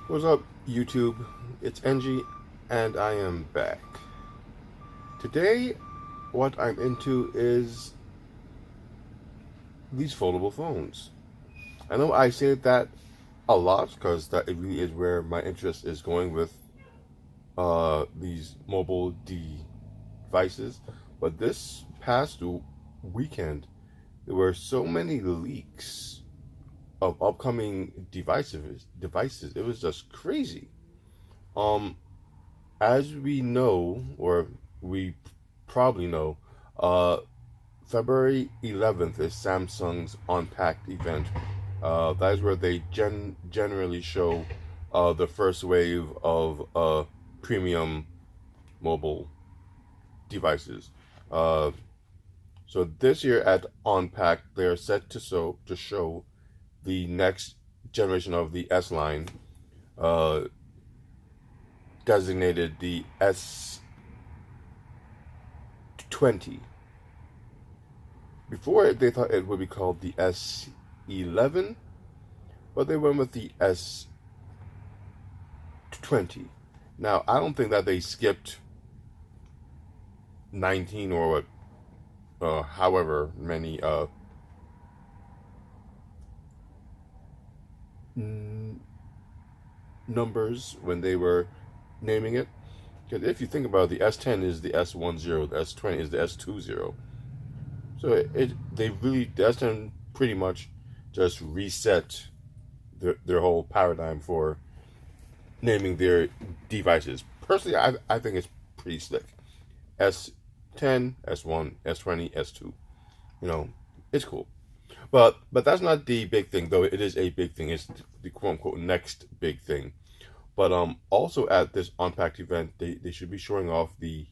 What's up, YouTube? It's NG, and I am back. Today, what I'm into is these foldable phones. I know I say that a lot because that it really is where my interest is going with these mobile devices. But this past weekend, there were so many leaks of upcoming devices. It was just crazy. Um, as we know, or we probably know, uh, February 11th is Samsung's Unpacked event. That is where they generally show the first wave of premium mobile devices. Uh, so this year at Unpacked, they are set to show the next generation of the S line, uh, designated the S20. Before they thought it would be called the S11, but they went with the S20. Now, I don't think that they skipped 19 or what, however many numbers when they were naming it. Because if you think about it, the S10 is the S10, the S20 is the S20. So the S10 pretty much just reset their whole paradigm for naming their devices. Personally, I think it's pretty slick. S10, S1, S20, S2. You know, it's cool. But that's not the big thing, though it is a big thing. It's the quote unquote next big thing. But also at this Unpacked event, they should be showing off the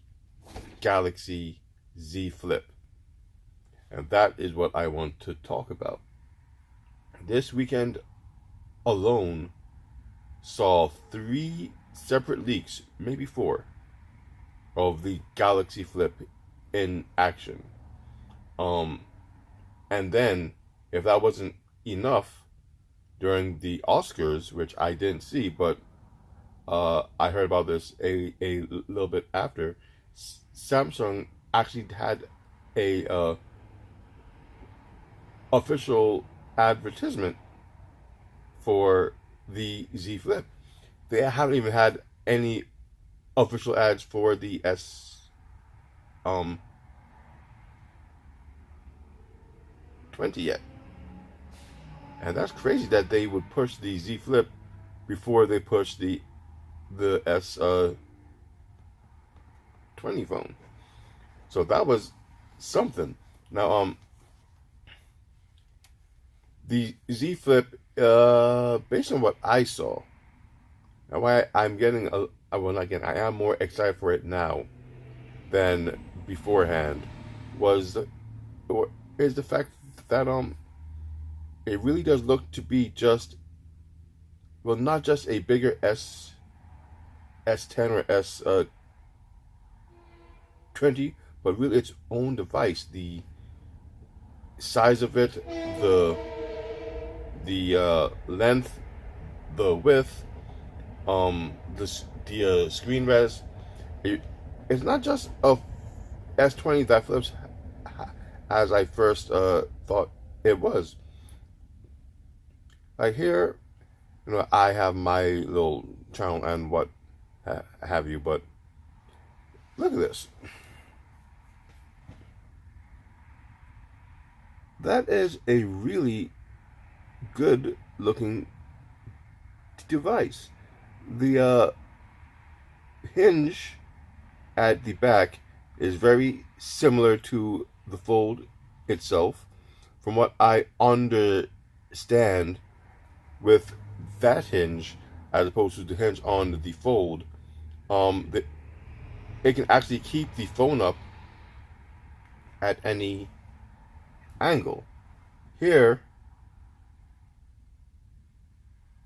Galaxy Z Flip. And that is what I want to talk about. This weekend alone saw 3 separate leaks, maybe 4, of the Galaxy Flip in action. And then, if that wasn't enough, during the Oscars, which I didn't see, but I heard about this a little bit after, Samsung actually had a official advertisement for the Z Flip. They haven't even had any official ads for the S20 yet. And that's crazy that they would push the Z Flip before they push the S20 phone. So that was something. Now the Z Flip, based on what I saw, and why I'm getting well, again, I am more excited for it now than beforehand, is the fact that it really does look to be just, well, not just a bigger S10 or S20, but really its own device. The size of it, the length, the width, the screen res. It's not just a S20 that flips as I first thought it was. Like here, I have my little channel and what have you, but look at this. That is a really good looking device. The hinge at the back is very similar to the Fold itself. From what I understand, with that hinge as opposed to the hinge on the Fold, it can actually keep the phone up at any angle. Here,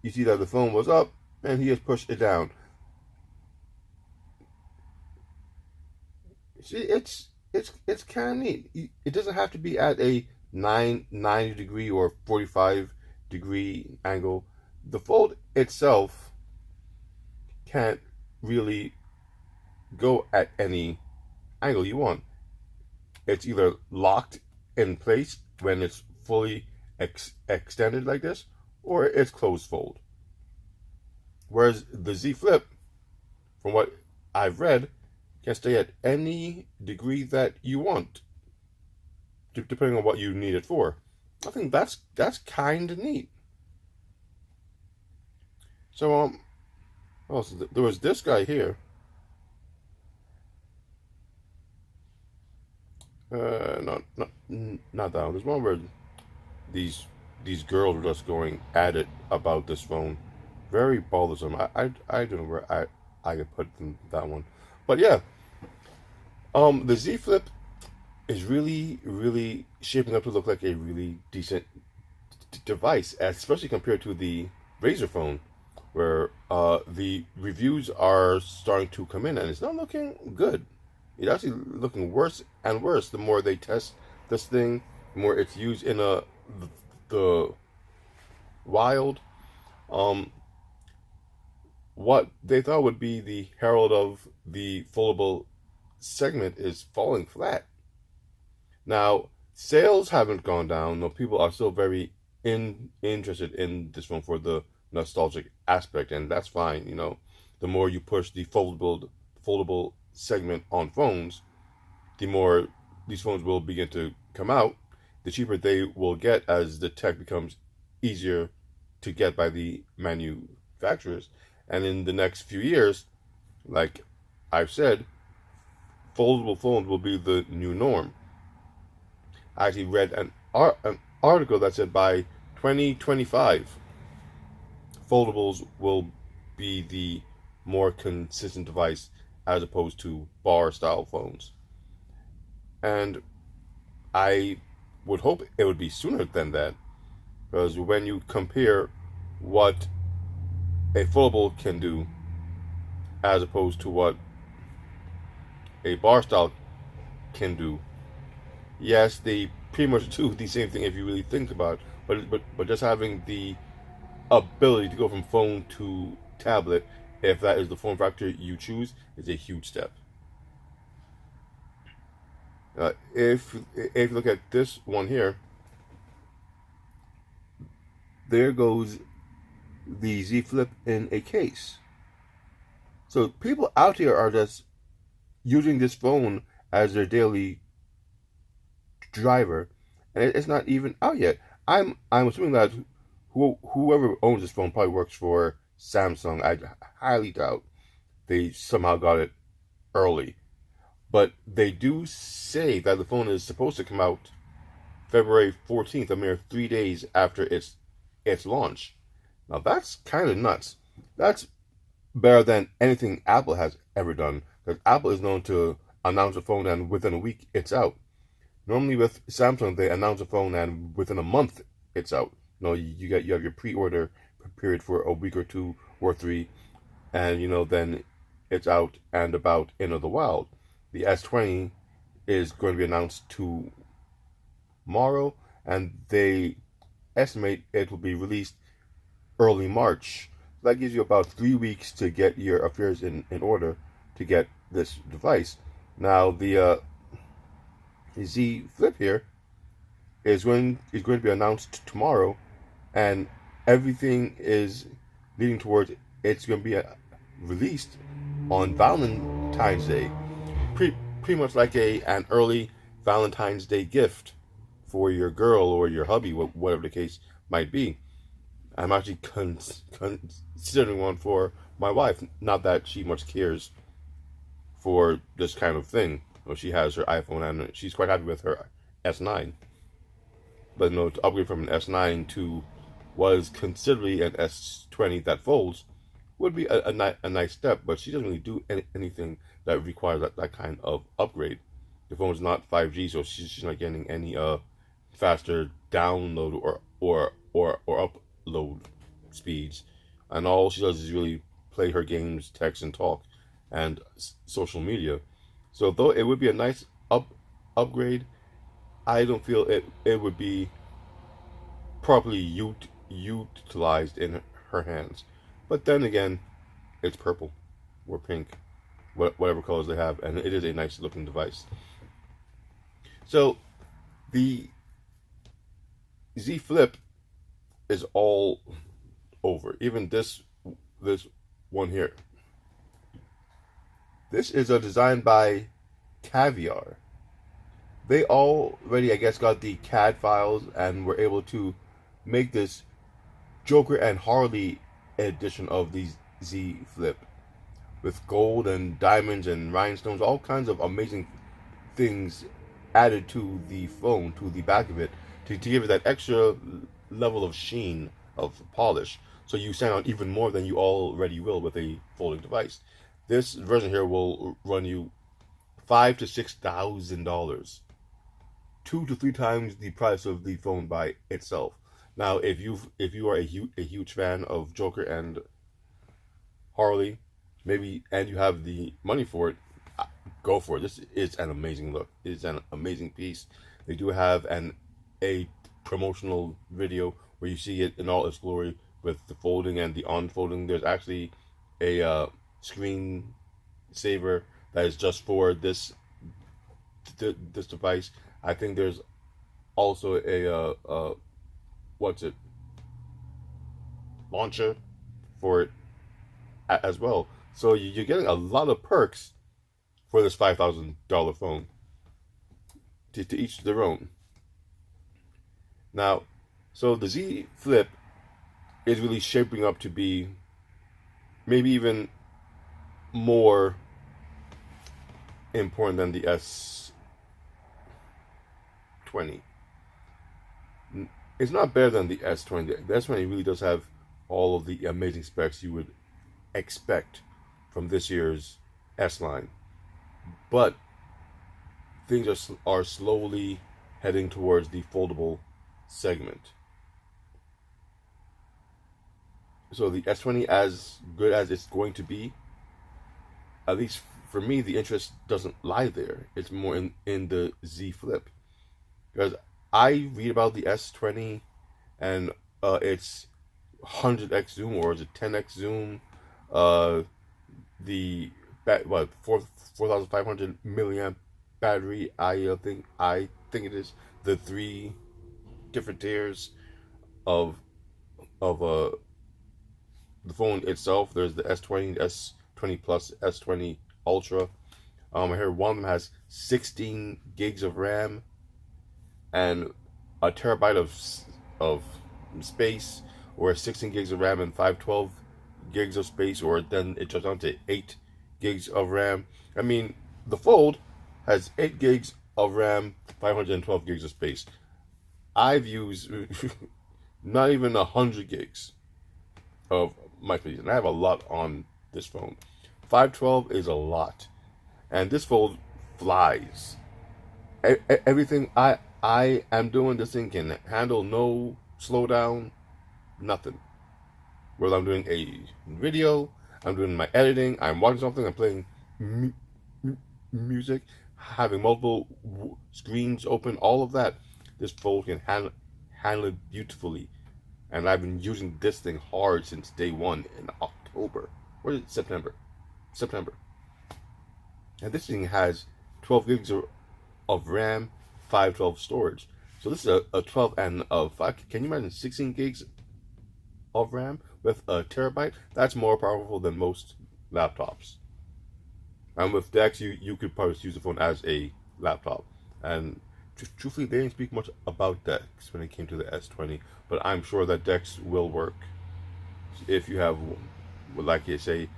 you see that the phone was up and he has pushed it down. See, it's kind of neat. It doesn't have to be at a 90 degree or 45 degree angle. The Fold itself can't really go at any angle you want. It's either locked in place when it's fully extended like this, or it's closed fold. Whereas the Z Flip, from what I've read, can stay at any degree that you want, depending on what you need it for. I think that's kind of neat. So so there was this guy here. Not that one. There's one where these girls were just going at it about this phone. Very bothersome. I don't know where I could put that one, but yeah. The Z Flip is really shaping up to look like a really decent device, especially compared to the Razer phone, where the reviews are starting to come in, and it's not looking good. It's actually looking worse and worse the more they test this thing, the more it's used in the wild. What they thought would be the herald of the foldable segment is falling flat. Now, sales haven't gone down. No, people are still very interested in this phone for the nostalgic aspect, and that's fine. The more you push the foldable segment on phones, the more these phones will begin to come out, the cheaper they will get as the tech becomes easier to get by the manufacturers. And in the next few years, like I've said, foldable phones will be the new norm. I actually read an article that said by 2025, foldables will be the more consistent device as opposed to bar style phones. And I would hope it would be sooner than that, because when you compare what a foldable can do as opposed to what a bar style can do, yes, they pretty much do the same thing if you really think about it, but just having the ability to go from phone to tablet, if that is the form factor you choose, is a huge step. If you look at this one here, there goes the Z Flip in a case. So people out here are just using this phone as their daily driver, and it's not even out yet. I'm assuming that whoever owns this phone probably works for Samsung. I highly doubt they somehow got it early, but they do say that the phone is supposed to come out February 14th, a mere 3 days after its launch. Now that's kind of nuts. That's better than anything Apple has ever done, because Apple is known to announce a phone and within a week it's out. Normally with Samsung, they announce a phone and within a month it's out. You have your pre-order period for a week or 2 or 3, and then it's out and about in the wild. The S20 is going to be announced tomorrow, and they estimate it will be released early March. That gives you about 3 weeks to get your affairs in order to get this device. Now the Z Flip here is going to be announced tomorrow, and everything is leading towards it's going to be released on Valentine's Day, pretty much like an early Valentine's Day gift for your girl or your hubby, whatever the case might be. I'm actually considering one for my wife. Not that she much cares for this kind of thing. She has her iPhone and she's quite happy with her S9. But to upgrade from an S9 to what is considerably an S20 that folds would be a nice step. But she doesn't really do anything that requires that kind of upgrade. The phone is not 5G, so she's not getting any faster download or upload speeds, and all she does is really play her games, text and talk, and social media. So though it would be a nice upgrade, I don't feel it would be properly utilized in her hands. But then again, it's purple. or pink, whatever colors they have, and it is a nice looking device. So the Z Flip is all over. Even this one here. This is a design by Caviar. They already, I guess, got the CAD files and were able to make this Joker and Harley edition of the Z Flip with gold and diamonds and rhinestones, all kinds of amazing things added to the phone, to the back of it, to give it that extra level of sheen, of polish, so you stand out even more than you already will with a folding device. This version here will run you $5,000 to $6,000, 2 to 3 times the price of the phone by itself. Now, if you are a huge fan of Joker and Harley, maybe, and you have the money for it, go for it. This is an amazing look. It's an amazing piece. They do have a promotional video where you see it in all its glory with the folding and the unfolding. There's actually a screen saver that is just for this device. I think there's also a what's it, launcher for it as well. So you're getting a lot of perks for this $5,000 phone. To each their own. Now, so the Z Flip is really shaping up to be maybe even more important than the S20. It's not better than the S20. The S20 really does have all of the amazing specs you would expect from this year's S line, but things are slowly heading towards the foldable segment. So the S20, as good as it's going to be, at least for me, the interest doesn't lie there. It's more in the Z Flip. Because I read about the S20 and it's 100x zoom, or is it 10x zoom? The 4,500 milliamp battery. I think it is the 3 different tiers of the phone itself. There's the S20, S20 Plus, S20 Ultra. I heard one of them has 16 gigs of RAM and a terabyte of space, or 16 gigs of RAM and 512 gigs of space, or then it jumps down to 8 gigs of RAM. I mean, the Fold has 8 gigs of RAM, 512 gigs of space. I've used not even 100 gigs of my space, and I have a lot on this phone. 512 is a lot, and this Fold flies. Everything I am doing, this thing can handle, no slowdown, nothing. Whether I'm doing a video, I'm doing my editing, I'm watching something, I'm playing music, having multiple screens open, all of that, this Fold can handle it beautifully. And I've been using this thing hard since day one in October. What is it? September. And this thing has 12 gigs of RAM, 512 storage. So this is a 12 and a 5. Can you imagine 16 gigs of RAM with a terabyte? That's more powerful than most laptops. And with DeX, you could probably use the phone as a laptop. And truthfully, they didn't speak much about DeX when it came to the S20, but I'm sure that DeX will work if you have, like you say,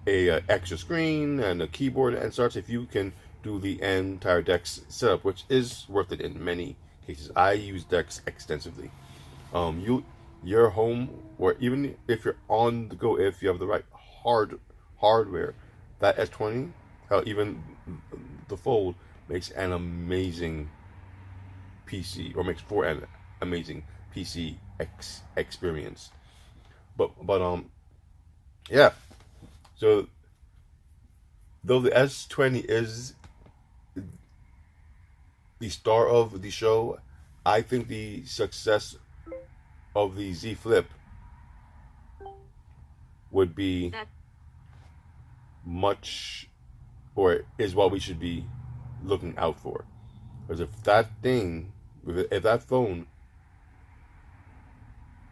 a extra screen and a keyboard and such. If you can do the entire DeX setup, which is worth it in many cases. I use DeX extensively. Your home, or even if you're on the go, if you have the right hardware, that S20, even the Fold, makes an amazing PC, or makes for an amazing PC experience. But yeah. So though the S20 is the star of the show, I think the success of the Z Flip would be much, or is what we should be looking out for. Because if that thing, if that phone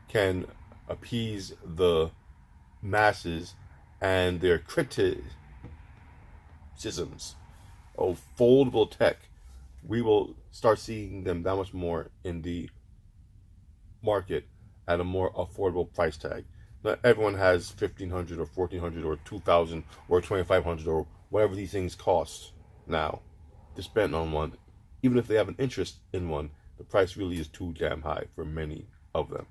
can appease the masses and their criticisms of foldable tech, we will start seeing them that much more in the market at a more affordable price tag. Not everyone has 1,500 or 1,400 or 2,000 or 2,500 or whatever these things cost now to spend on one. Even if they have an interest in one, the price really is too damn high for many of them.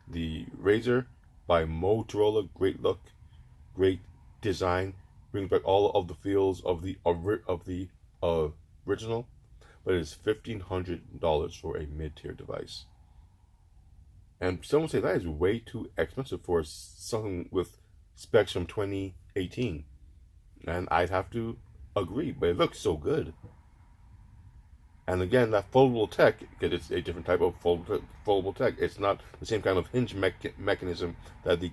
The Razr by Motorola, great look, great design, brings back all of the feels of the original, but it is $1,500 for a mid-tier device. And someone say that is way too expensive for something with specs from 2018. And I'd have to agree, but it looks so good. And again, that foldable tech, because it's a different type of foldable tech. It's not the same kind of hinge mechanism that the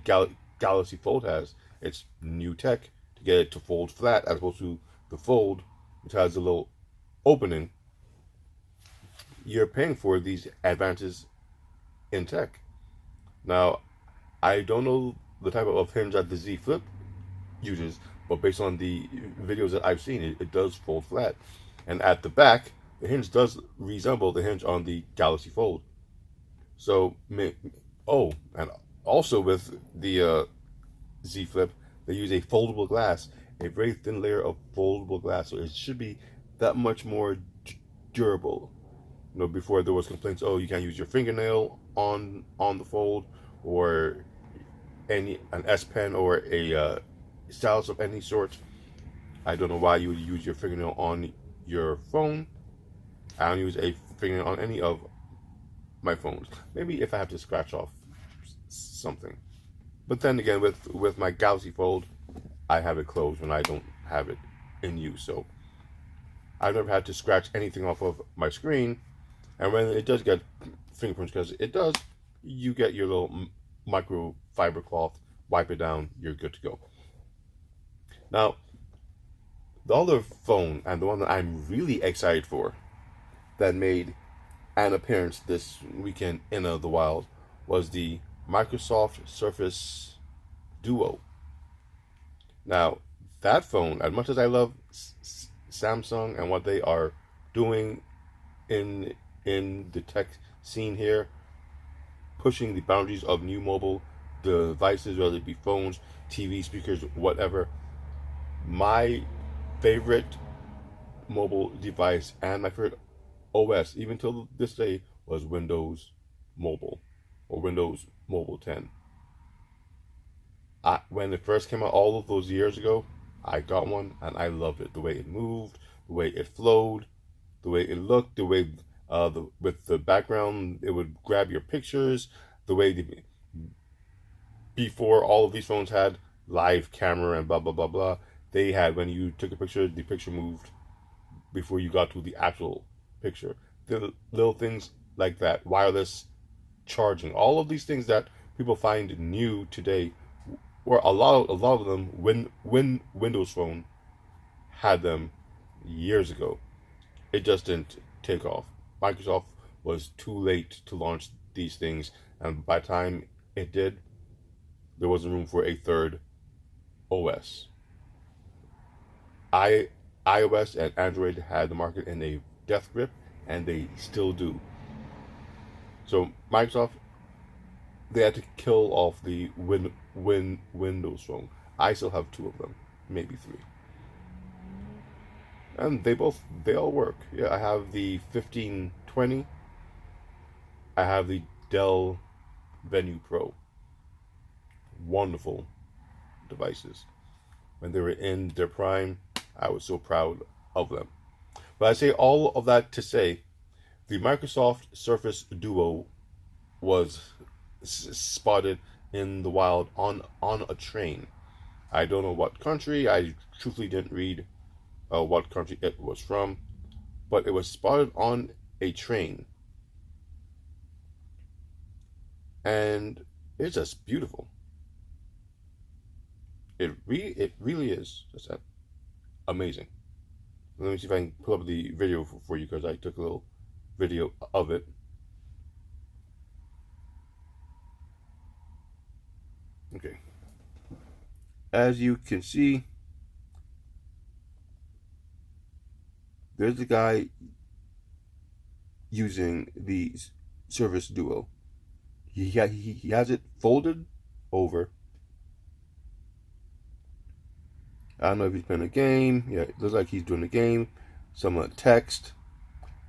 Galaxy Fold has. It's new tech to get it to fold flat, as opposed to the Fold, which has a little opening. You're paying for these advances in tech. Now, I don't know the type of hinge that the Z Flip uses, but based on the videos that I've seen, it does fold flat. And at the back, the hinge does resemble the hinge on the Galaxy Fold. So, oh, and also with the Z Flip, they use a foldable glass, a very thin layer of foldable glass, so it should be that much more durable. You know, before there was complaints, oh, you can't use your fingernail on the Fold, or an S Pen or a stylus of any sort. I don't know why you would use your fingernail on your phone. I don't use a fingernail on any of my phones. Maybe if I have to scratch off something. But then again, with my Galaxy Fold, I have it closed when I don't have it in use. So I've never had to scratch anything off of my screen. And when it does get fingerprints, because it does, you get your little microfiber cloth, wipe it down, you're good to go. Now, the other phone, and the one that I'm really excited for, that made an appearance this weekend in the wild, was the Microsoft Surface Duo. Now, that phone, as much as I love Samsung and what they are doing in the tech scene here, pushing the boundaries of new mobile devices, whether it be phones, TV, speakers, whatever, my favorite mobile device and my favorite OS, even till this day, was Windows Mobile, or Windows Mobile 10. When it first came out all of those years ago, I got one and I loved it. The way it moved, the way it flowed, the way it looked, the way with the background it would grab your pictures, the way before all of these phones had live camera and blah blah blah blah. They had, when you took a picture, the picture moved before you got to the actual picture. The little things like that, wireless charging, all of these things that people find new today, or a lot of them when Windows Phone had them years ago. It just didn't take off. Microsoft was too late to launch these things, and by the time it did, there wasn't room for a third OS. iOS and Android had the market in a death grip, and they still do. So Microsoft, they had to kill off the Windows Phone. I still have two of them, maybe three. And they all work. Yeah, I have the 1520. I have the Dell Venue Pro. Wonderful devices. When they were in their prime, I was so proud of them. But I say all of that to say, the Microsoft Surface Duo was spotted in the wild on a train. I don't know what country. I truthfully didn't read what country it was from, but it was spotted on a train, and it's just beautiful. It really is just amazing. Let me see if I can pull up the video for you, because I took a little video of it. Okay. As you can see, there's the guy using the Surface Duo. He has it folded over. I don't know if he's playing a game. Yeah, it looks like he's doing a game. Some text.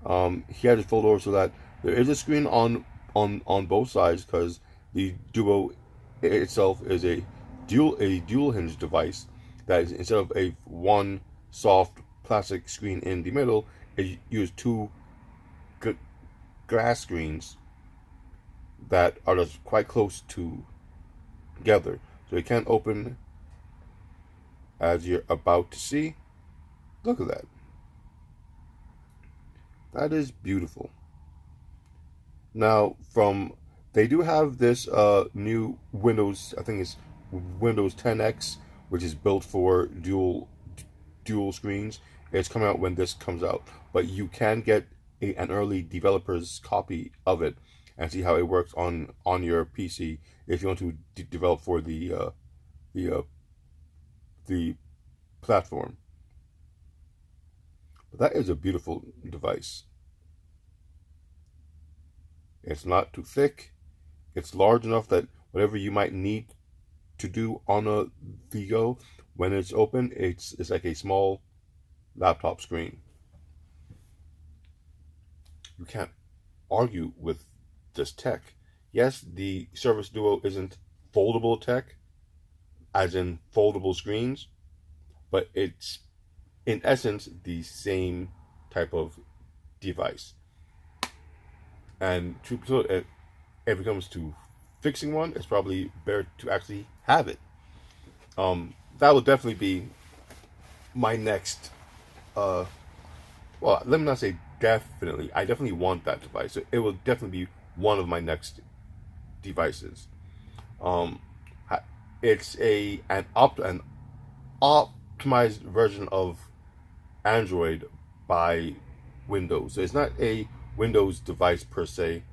He has it folded over so that there is a screen on both sides, because the Duo itself is a dual hinge device that is, instead of a one soft plastic screen in the middle, it uses two glass screens that are just quite close together, so it can't open as you're about to see. Look at that. That is beautiful. Now, they do have this new Windows, I think it's Windows 10X, which is built for dual screens. It's coming out when this comes out, but you can get an early developer's copy of it and see how it works on your PC if you want to develop for the platform. But that is a beautiful device. It's not too thick. It's large enough that whatever you might need to do on the go, when it's open, it's like a small laptop screen. You can't argue with this tech. Yes, the Surface Duo isn't foldable tech, as in foldable screens, but it's in essence the same type of device. And truth be told, if it comes to fixing one, it's probably better to actually have it. That will definitely be my next. Well, let me not say definitely. I definitely want that device. It will definitely be one of my next devices. It's an optimized version of Android by Windows. So it's not a Windows device per se,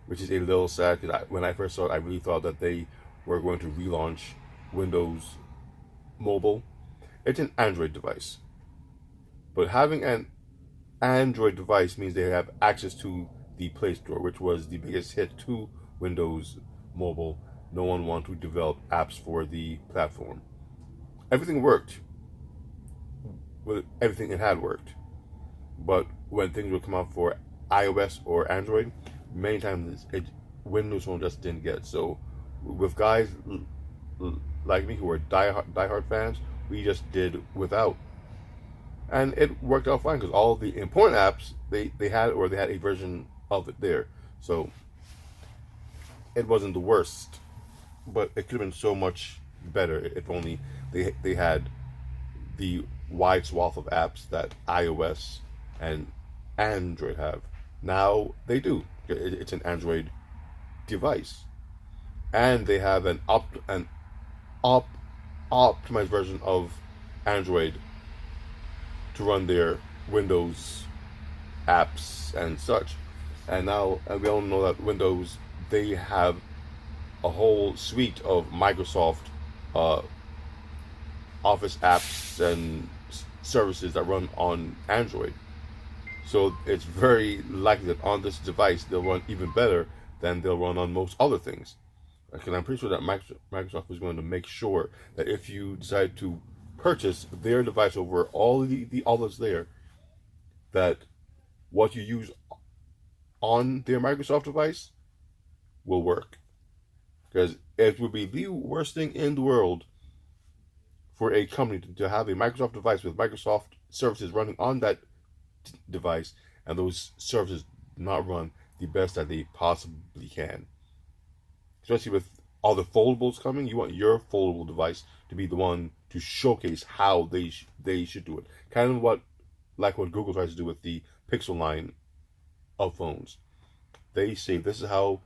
which is a little sad, because when I first saw it, I really thought that they were going to relaunch Windows Mobile. It's an Android device. But having an Android device means they have access to the Play Store, which was the biggest hit to Windows Mobile. No one wanted to develop apps for the platform. Everything worked. Well, everything it had worked. But when things would come out for iOS or Android, many times Windows Phone just didn't get. So with guys like me who are diehard fans, we just did without. And it worked out fine, because all the important apps they had a version of it there. So it wasn't the worst, but it could have been so much better if only they had the wide swath of apps that iOS and Android have. Now they do. It's an Android device, and they have an optimized version of Android to run their Windows apps and such. And now, and we all know that Windows, they have a whole suite of Microsoft Office apps and services that run on Android. So it's very likely that on this device they'll run even better than they'll run on most other things. Because I'm pretty sure that Microsoft is going to make sure that if you decide to purchase their device over all the others there, that what you use on their Microsoft device will work. Because it would be the worst thing in the world for a company to have a Microsoft device with Microsoft services running on that device, and those services not run the best that they possibly can. Especially with all the foldables coming, you want your foldable device to be the one to showcase how they should do it. Kind of like what Google tries to do with the Pixel line of phones. They say this is how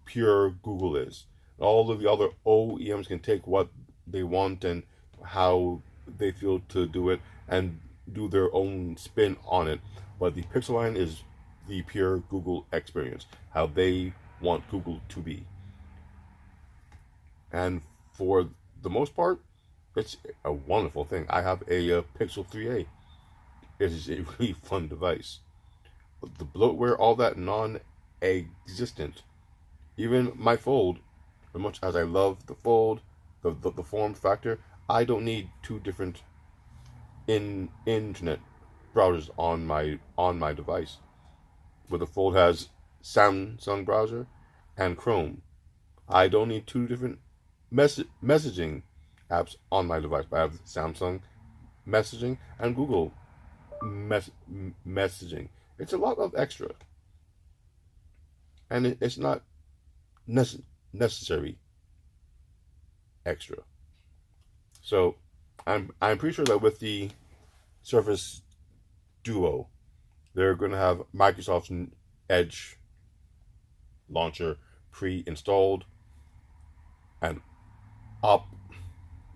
pure Google is. All of the other OEMs can take what they want and how they feel to do it and do their own spin on it. But the pixel line is the pure Google experience, how they want Google to be. And for the most part, it's a wonderful thing. I have a Pixel 3a. It is a really fun device. The bloatware, all that non-existent. Even my Fold, as much as I love the Fold, the form factor, I don't need two different internet browsers on my device. Where the Fold has Samsung browser and Chrome. I don't need two different messaging apps on my device. But I have Samsung messaging and Google messaging. It's a lot of extra, and it's not necessary extra. So I'm pretty sure that with the Surface Duo, they're going to have Microsoft's Edge launcher pre-installed and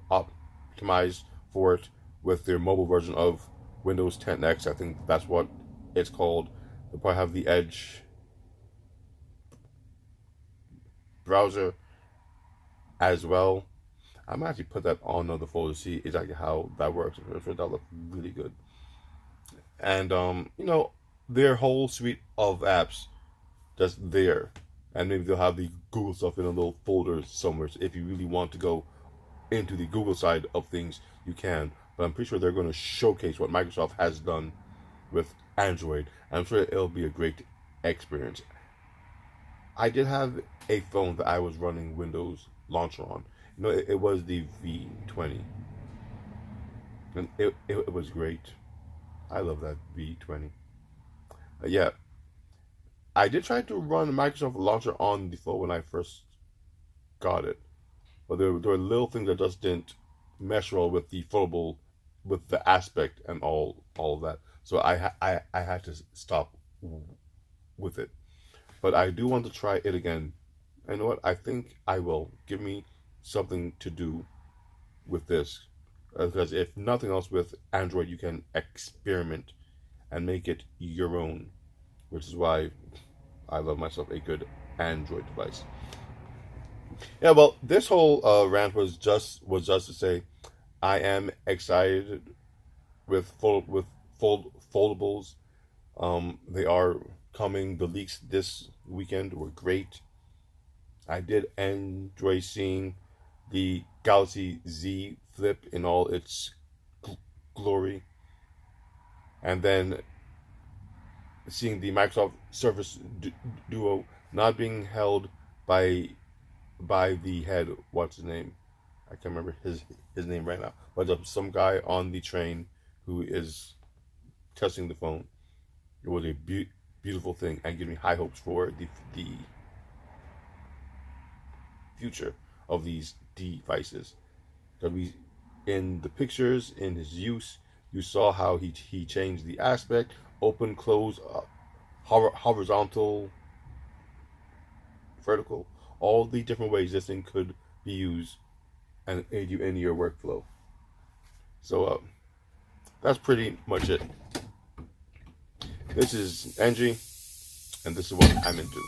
optimized for it with their mobile version of Windows 10X. I think that's what it's called. They'll probably have the Edge browser as well. I might actually put that on another folder to see exactly how that works. I'm sure that looks really good. And their whole suite of apps just there. And maybe they'll have the Google stuff in a little folder somewhere. So if you really want to go into the Google side of things, you can. But I'm pretty sure they're going to showcase what Microsoft has done with Android. I'm sure it'll be a great experience. I did have a phone that I was running Windows Launcher on. It was the V20. And it was great. I love that V20. Yeah. I did try to run Microsoft Launcher on the phone when I first got it. But there were little things that just didn't mesh well with the foldable, with the aspect and all of that. So I had to stop with it. But I do want to try it again. You know what? I think I will. Give me something to do with this. Because if nothing else with Android, you can experiment and make it your own. Which is why I love myself a good Android device. Yeah, well, this whole rant was just to say I am excited with foldables. They are coming. The leaks this weekend were great. I did enjoy seeing the Galaxy Z Flip in all its glory, and then seeing the Microsoft Surface Duo not being held by the head. What's his name? I can't remember his name right now. But some guy on the train who is testing the phone. It was a beautiful thing and gave me high hopes for the future of these devices. Because in the pictures, in his use, you saw how he changed the aspect, open, close, horizontal, vertical, all the different ways this thing could be used and aid you in your workflow. So that's pretty much it. This is Angie, and this is what I'm into.